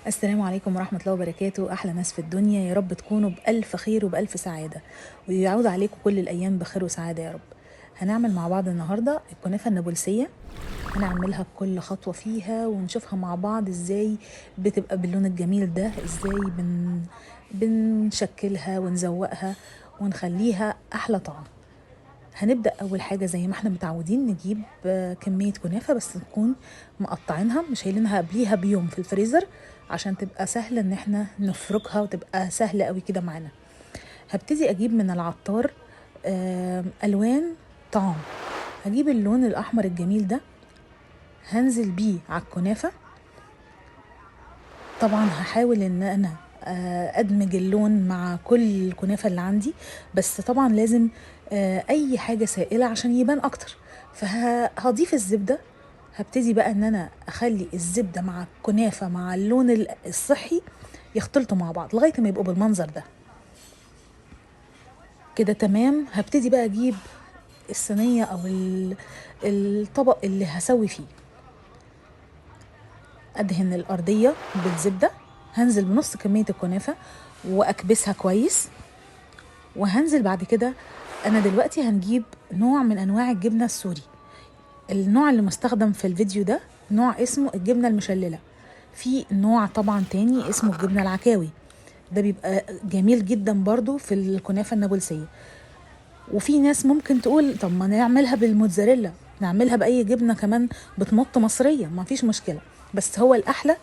السلام عليكم ورحمة الله وبركاته. أحلى ناس في الدنيا، يا رب تكونوا بألف خير وبألف سعادة، ويعود عليكم كل الأيام بخير وسعادة يا رب. هنعمل مع بعض النهاردة الكنافة النابلسية. هنعملها بكل خطوة فيها ونشوفها مع بعض ازاي بتبقى باللون الجميل ده، ازاي بنشكلها ونزوقها ونخليها أحلى طعم. هنبدأ أول حاجة زي ما احنا متعودين، نجيب كمية كنافة بس نكون مقطعينها، مش شايلينها قبليها بيوم في الفريزر عشان تبقى سهلة ان احنا نفركها وتبقى سهلة قوي كده معانا. هبتدي اجيب من العطار ألوان طعام. هجيب اللون الأحمر الجميل ده، هنزل بيه على الكنافة. طبعا هحاول ان انا ادمج اللون مع كل الكنافة اللي عندي، بس طبعا لازم اي حاجة سائلة عشان يبان اكتر. فهضيف الزبدة. هبتدي بقى ان انا اخلي الزبدة مع الكنافة مع اللون الصحي يختلطوا مع بعض لغاية ما يبقوا بالمنظر ده كده تمام. هبتدي بقى اجيب الصينية او الطبق اللي هسوي فيه، ادهن الارضية بالزبدة، هنزل بنص كمية الكنافة واكبسها كويس. وهنزل بعد كده، انا دلوقتي هنجيب نوع من انواع الجبنة السوري. النوع اللي مستخدم في الفيديو ده نوع اسمه الجبنة المشللة. في نوع طبعا تاني اسمه الجبنة العكاوي، ده بيبقى جميل جدا برضو في الكنافة النابلسية. وفي ناس ممكن تقول طب ما نعملها بالموتزاريلا، نعملها بأي جبنة كمان بتمط مصرية، ما فيش مشكلة. بس هو الأحلى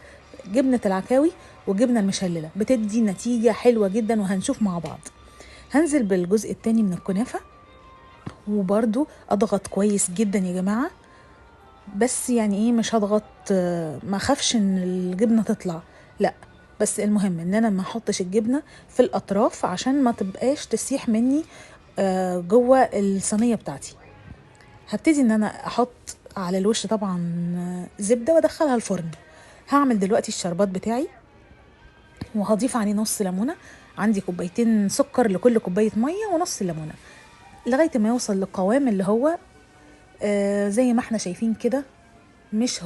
جبنة العكاوي وجبنة المشللة، بتدي نتيجة حلوة جدا وهنشوف مع بعض. هنزل بالجزء التاني من الكنافة وبرضو أضغط كويس جدا يا جماعة، بس يعني ايه مش هضغط، ما خافش ان الجبنة تطلع، لا. بس المهم ان انا ما احطش الجبنة في الاطراف عشان ما تبقاش تسيح مني جوه الصينية بتاعتي. هبتدي ان انا احط على الوش طبعا زبدة وادخلها الفرن. هعمل دلوقتي الشربات بتاعي وهضيف عليه نص ليمونة. عندي كوبايتين سكر لكل كوباية مية ونص ليمونة لغاية ما يوصل للقوام اللي هو زي ما احنا شايفين كده، مش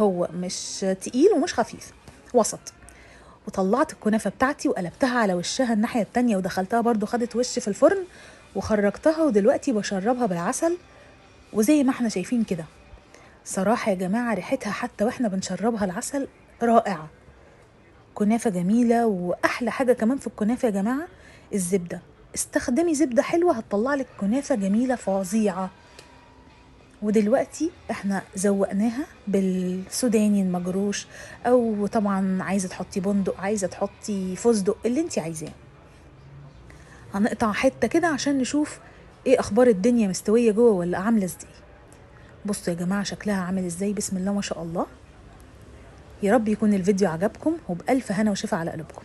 تقيل ومش خفيف، وسط. وطلعت الكنافة بتاعتي وقلبتها على وشها الناحية التانية ودخلتها برضو خدت وش في الفرن وخرجتها، ودلوقتي بشربها بالعسل. وزي ما احنا شايفين كده، صراحة يا جماعة ريحتها حتى واحنا بنشربها العسل رائعة. كنافة جميلة. وأحلى حاجة كمان في الكنافة يا جماعة الزبدة. استخدمي زبدة حلوة هتطلع لك كنافة جميلة فظيعة. ودلوقتي احنا زوقناها بالسوداني المجروش، او طبعا عايزه تحطي بندق، عايزه تحطي فستق، اللي انت عايزاه. هنقطع حته كده عشان نشوف ايه اخبار الدنيا، مستويه جوه ولا عامله ازاي. بصوا يا جماعه شكلها عامل ازاي، بسم الله ما شاء الله. يا رب يكون الفيديو عجبكم وبألف هنا وشفا على قلوبكم.